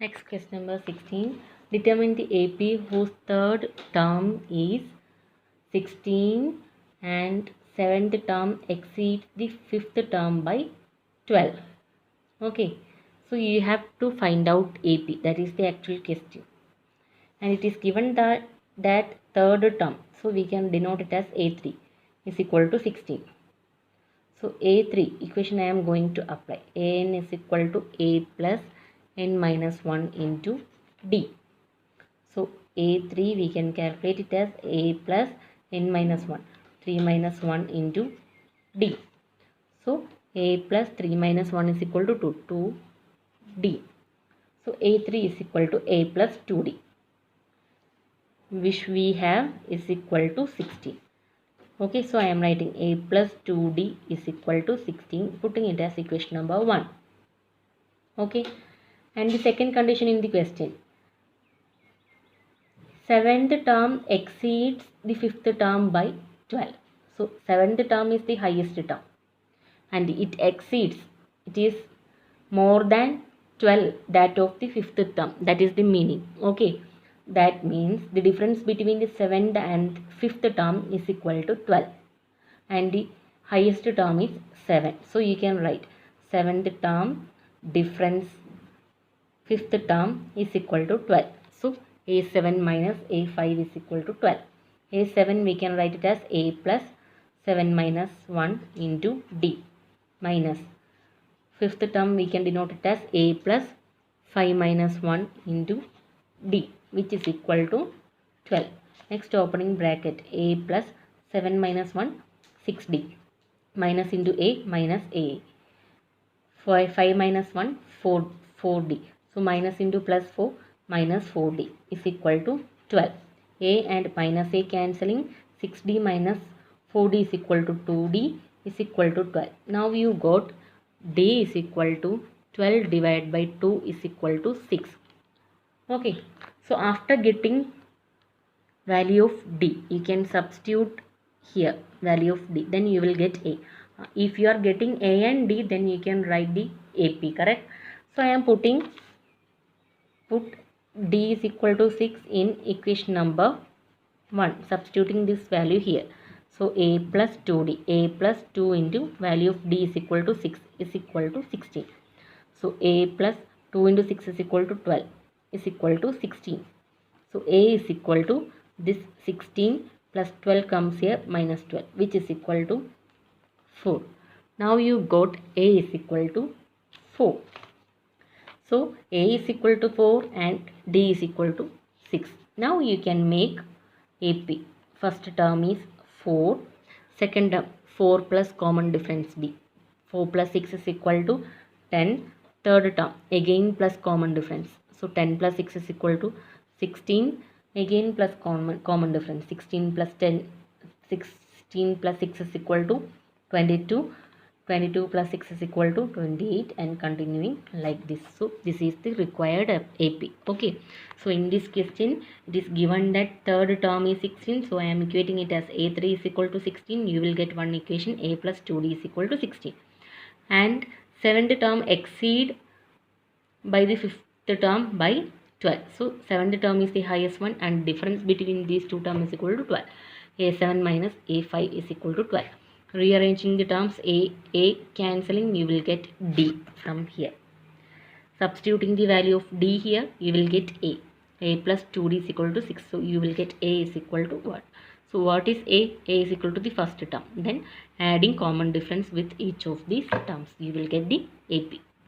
Next question number 16. Determine the AP whose third term is 16 and seventh term exceeds the fifth term by 12. Okay, so you have to find out AP, that is the actual question, and it is given that third term, so we can denote it as A3 is equal to 16. So A3 equation I am going to apply. An is equal to A plus n minus 1 into D. So A3 we can calculate it as A plus n minus 1. 3 minus 1 into D. So A plus 3 minus 1 is equal to 2D. So A3 is equal to A plus 2D, which we have is equal to 16. Okay, so I am writing A plus 2D is equal to 16, putting it as equation number 1. Okay, and the second condition in the question, seventh term exceeds the fifth term by 12. So seventh term is the highest term and it exceeds, it is more than 12 that of the fifth term, that is the meaning. Okay, that means the difference between the seventh and fifth term is equal to 12 and the highest term is 7. So you can write seventh term difference fifth term is equal to 12. So A7 minus A5 is equal to 12. A7 we can write it as A plus 7 minus 1 into D minus fifth term we can denote it as A plus 5 minus 1 into D, which is equal to 12. Next opening bracket, A plus 7 minus 1 6D minus into A minus A. 5 minus 1 4D. So minus into plus 4 minus 4D is equal to 12. A and minus A cancelling, 6D minus 4D is equal to 2D is equal to 12. Now you got D is equal to 12 divided by 2 is equal to 6. Okay, so after getting value of D, you can substitute here value of D, then you will get A. If you are getting A and D, then you can write the AP, correct? So I am put D is equal to 6 in equation number 1, substituting this value here. So A plus 2D, A plus 2 into value of D is equal to 6 is equal to 16. So A plus 2 into 6 is equal to 12 is equal to 16. So A is equal to this 16 plus 12 comes here minus 12, which is equal to 4. Now you got A is equal to 4. So A is equal to 4 and D is equal to 6. Now you can make AP. First term is 4. Second term 4 plus common difference D. 4 plus 6 is equal to 10. Third term again plus common difference. So 10 plus 6 is equal to 16. Again plus common difference. 16 plus 6 is equal to 22. 22 plus 6 is equal to 28 and continuing like this. So this is the required AP. Okay, so in this question it is given that third term is 16, so I am equating it as A3 is equal to 16. You will get one equation, A plus 2D is equal to 16, and seventh term exceed by the fifth term by 12. So seventh term is the highest one and difference between these two terms is equal to 12. A7 minus A5 is equal to 12. Rearranging the terms, A cancelling, you will get D from here. Substituting the value of D here, you will get A. A plus 2D is equal to 6. So you will get A is equal to what? So what is A? A is equal to the first term. Then adding common difference with each of these terms, you will get the AP.